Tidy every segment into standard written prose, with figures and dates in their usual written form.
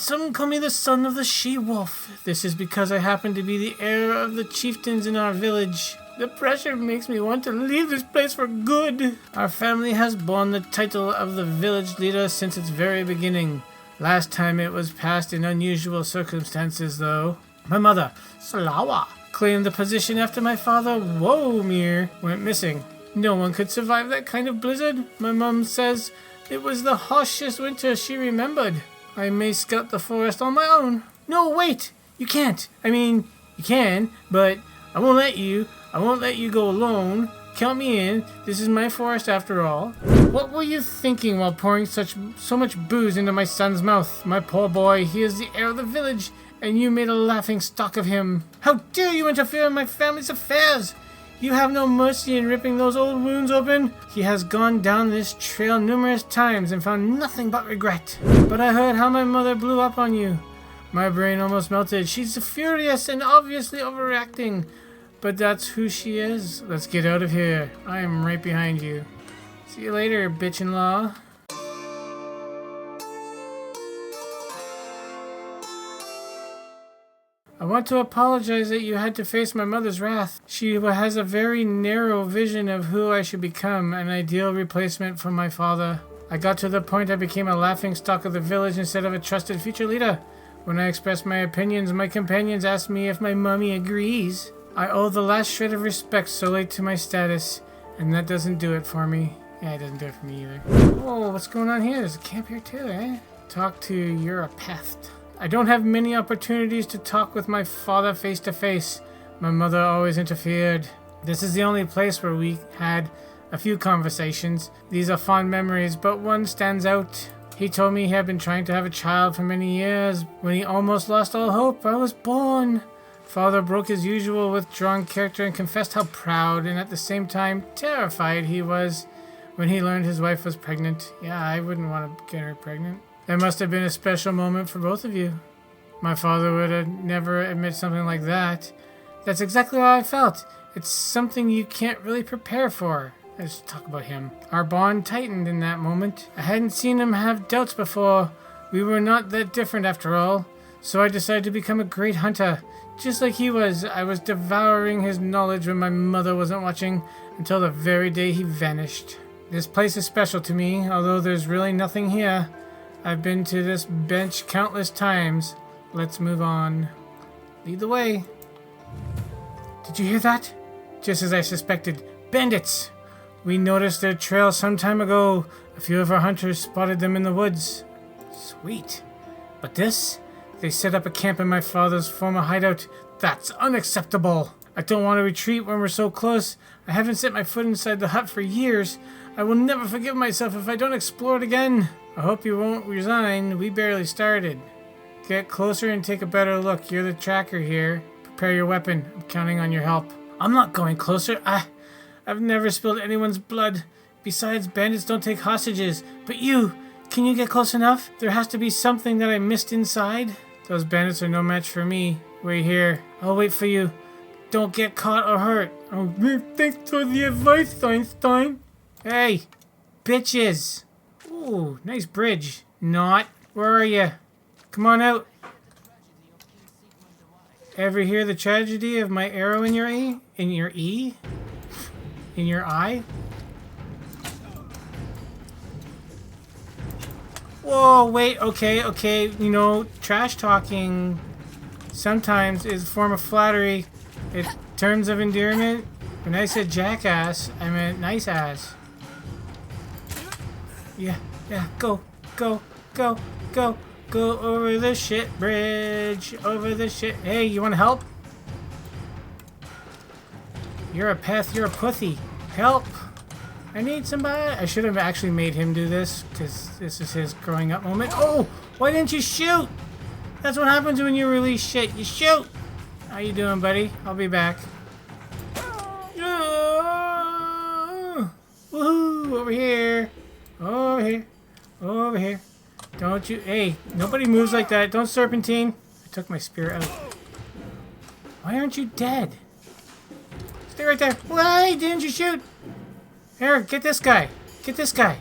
some call me the son of the she-wolf. This is because I happen to be the heir of the chieftains in our village. The pressure makes me want to leave this place for good. Our family has borne the title of the village leader since its very beginning. Last time it was passed in unusual circumstances, though. My mother, Slawa, claimed the position after my father, Womir, went missing. No one could survive that kind of blizzard. My mom says it was the harshest winter she remembered. I may scout the forest on my own. No, wait! You can't. I mean, you can, but I won't let you. I won't let you go alone. Count me in. This is my forest after all. What were you thinking while pouring so much booze into my son's mouth? My poor boy, he is the heir of the village, and you made a laughing stock of him. How dare you interfere in my family's affairs? You have no mercy in ripping those old wounds open. He has gone down this trail numerous times and found nothing but regret. But I heard how my mother blew up on you. My brain almost melted. She's furious and obviously overreacting. But that's who she is. Let's get out of here. I am right behind you. See you later, bitch-in-law. I want to apologize that you had to face my mother's wrath. She has a very narrow vision of who I should become, an ideal replacement for my father. I got to the point I became a laughingstock of the village instead of a trusted future leader. When I expressed my opinions, my companions asked me if my mummy agrees. I owe the last shred of respect solely to my status, and that doesn't do it for me. Yeah, it doesn't do it for me either. Oh, what's going on here? There's a camp here too, eh? Talk to Jaropelk. I don't have many opportunities to talk with my father face to face. My mother always interfered. This is the only place where we had a few conversations. These are fond memories, but one stands out. He told me he had been trying to have a child for many years. When he almost lost all hope, I was born. Father broke his usual withdrawn character and confessed how proud and at the same time terrified he was when he learned his wife was pregnant. Yeah, I wouldn't want to get her pregnant. That must have been a special moment for both of you. My father would have never admit something like that. That's exactly how I felt. It's something you can't really prepare for. Let's talk about him. Our bond tightened in that moment. I hadn't seen him have doubts before. We were not that different after all. So I decided to become a great hunter. Just like he was, I was devouring his knowledge when my mother wasn't watching until the very day he vanished. This place is special to me, although there's really nothing here. I've been to this bench countless times. Let's move on. Lead the way. Did you hear that? Just as I suspected. Bandits! We noticed their trail some time ago. A few of our hunters spotted them in the woods. Sweet. But this? They set up a camp in my father's former hideout. That's unacceptable. I don't want to retreat when we're so close. I haven't set my foot inside the hut for years. I will never forgive myself if I don't explore it again. I hope you won't resign. We barely started. Get closer and take a better look. You're the tracker here. Prepare your weapon. I'm counting on your help. I'm not going closer. I've never spilled anyone's blood. Besides, bandits don't take hostages. But you, can you get close enough? There has to be something that I missed inside. Those bandits are no match for me. Wait here. I'll wait for you. Don't get caught or hurt. Oh, thanks for the advice, Einstein. Hey, bitches. Ooh, nice bridge. Not. Where are you? Come on out. Ever hear the tragedy of my arrow in your E? In your E? In your eye? Whoa, wait, okay. You know, trash talking sometimes is a form of flattery. In terms of endearment, when I said jackass, I meant nice ass. Yeah, go over the shit bridge, over the shit. Hey, you want to help? You're a peth, you're a pussy. Help! I need somebody. I should have actually made him do this, because this is his growing up moment. Oh, why didn't you shoot? That's what happens when you release shit. You shoot! How you doing, buddy? I'll be back. Woohoo! Over here. Over here. Over here. Don't you... Hey, nobody moves like that. Don't serpentine. I took my spear out. Why aren't you dead? Stay right there. Why didn't you shoot? Here, get this guy. Get this guy.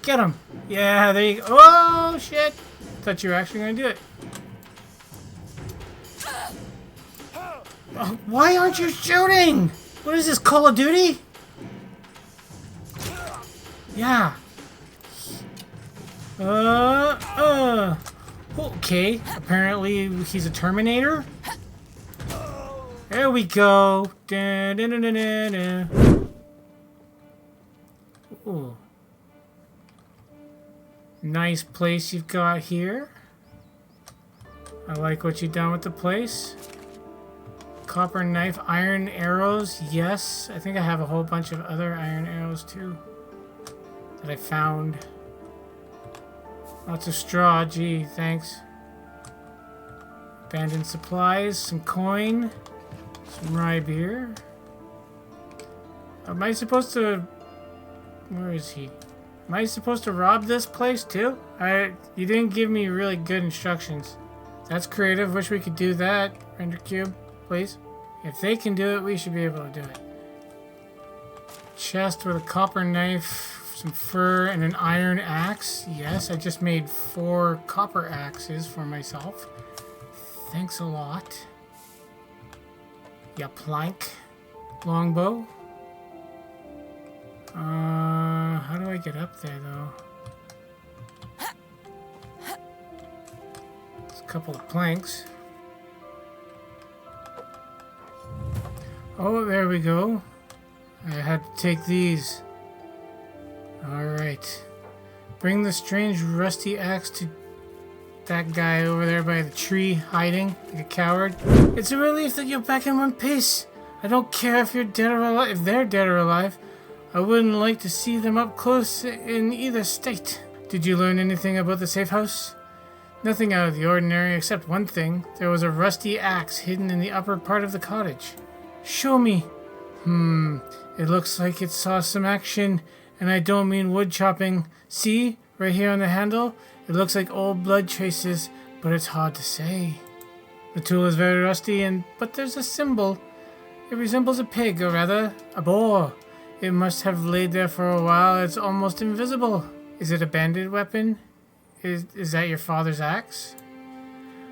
Get him. Yeah, there you go. Oh, shit. Thought you were actually going to do it. Oh, why aren't you shooting? What is this, Call of Duty? Yeah. Okay. Apparently he's a Terminator. There we go. Da, da, da, da, da, da. Ooh. Nice place you've got here. I like what you've done with the place. Copper knife, iron arrows. Yes, I think I have a whole bunch of other iron arrows too that I found. Lots of straw. Gee, thanks. Abandoned supplies, some coin, some rye beer. Am I supposed to... Where is he? Am I supposed to rob this place too? You didn't give me really good instructions. That's creative. Wish we could do that. Render cube, please. If they can do it, we should be able to do it. Chest with a copper knife, some fur, and an iron axe. Yes, I just made 4 copper axes for myself. Thanks a lot. Yeah, plank. Longbow. How do I get up there, though? There's a couple of planks. Oh, there we go. I had to take these. Alright. Bring the strange rusty axe to that guy over there by the tree, hiding like a coward. It's a relief that you're back in one piece. I don't care if you're dead or alive. If they're dead or alive, I wouldn't like to see them up close in either state. Did you learn anything about the safe house? Nothing out of the ordinary except one thing. There was a rusty axe hidden in the upper part of the cottage. Show me. It looks like it saw some action, and I don't mean wood chopping. See, right here on the handle? It looks like old blood traces, but it's hard to say. The tool is very rusty, but there's a symbol. It resembles a pig, or rather, a boar. It must have laid there for a while. It's almost invisible. Is it a bandit weapon? Is that your father's axe?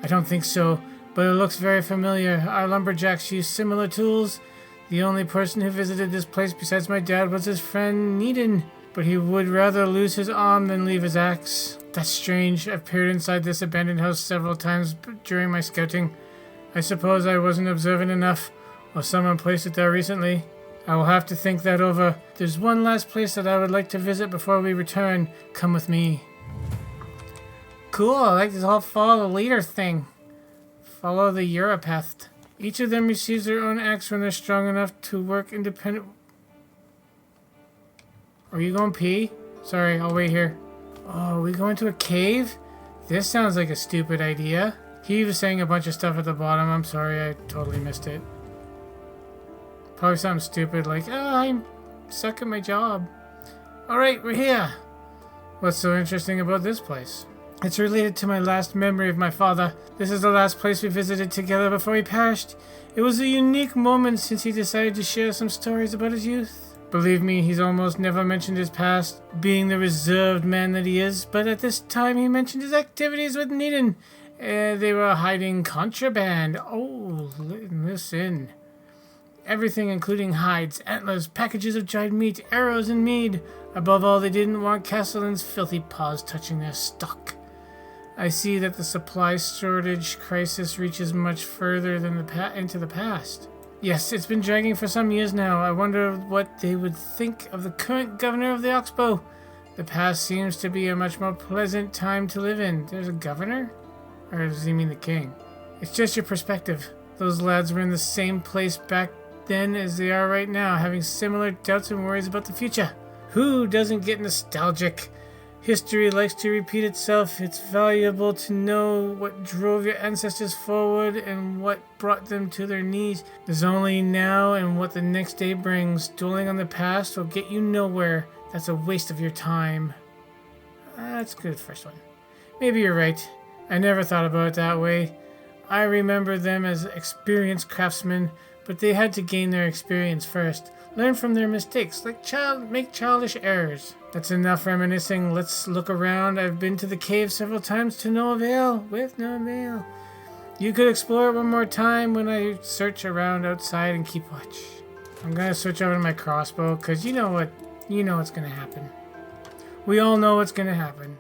I don't think so, but it looks very familiar. Our lumberjacks use similar tools. The only person who visited this place besides my dad was his friend Needon, but he would rather lose his arm than leave his axe. That's strange. I've peered inside this abandoned house several times during my scouting. I suppose I wasn't observant enough, or someone placed it there recently. I will have to think that over. There's one last place that I would like to visit before we return. Come with me. Cool, I like this whole follow the leader thing. Follow the Jaropelk. Each of them receives their own axe when they're strong enough to work independent. Are you going pee? Sorry, I'll wait here. Oh, are we going to a cave? This sounds like a stupid idea. He was saying a bunch of stuff at the bottom. I'm sorry, I totally missed it. Probably something stupid like, I suck at my job. Alright, we're here. What's so interesting about this place? It's related to my last memory of my father. This is the last place we visited together before he perished. It was a unique moment since he decided to share some stories about his youth. Believe me, he's almost never mentioned his past, being the reserved man that he is, but at this time he mentioned his activities with Needon. They were hiding contraband. Oh, listen. Everything including hides, antlers, packages of dried meat, arrows, and mead. Above all, they didn't want Castellan's filthy paws touching their stock. I see that the supply shortage crisis reaches much further than into the past. Yes, it's been dragging for some years now. I wonder what they would think of the current governor of the Oxbow. The past seems to be a much more pleasant time to live in. There's a governor? Or does he mean the king? It's just your perspective. Those lads were in the same place back then as they are right now, having similar doubts and worries about the future. Who doesn't get nostalgic? History likes to repeat itself. It's valuable to know what drove your ancestors forward and what brought them to their knees. There's only now and what the next day brings. Dwelling on the past will get you nowhere. That's a waste of your time. That's a good first one. Maybe you're right. I never thought about it that way. I remember them as experienced craftsmen, but they had to gain their experience first. Learn from their mistakes, make childish errors. That's enough reminiscing. Let's look around. I've been to the cave several times to no avail. With no avail. You could explore it one more time when I search around outside and keep watch. I'm gonna switch over to my crossbow, because you know what's gonna happen. We all know what's gonna happen.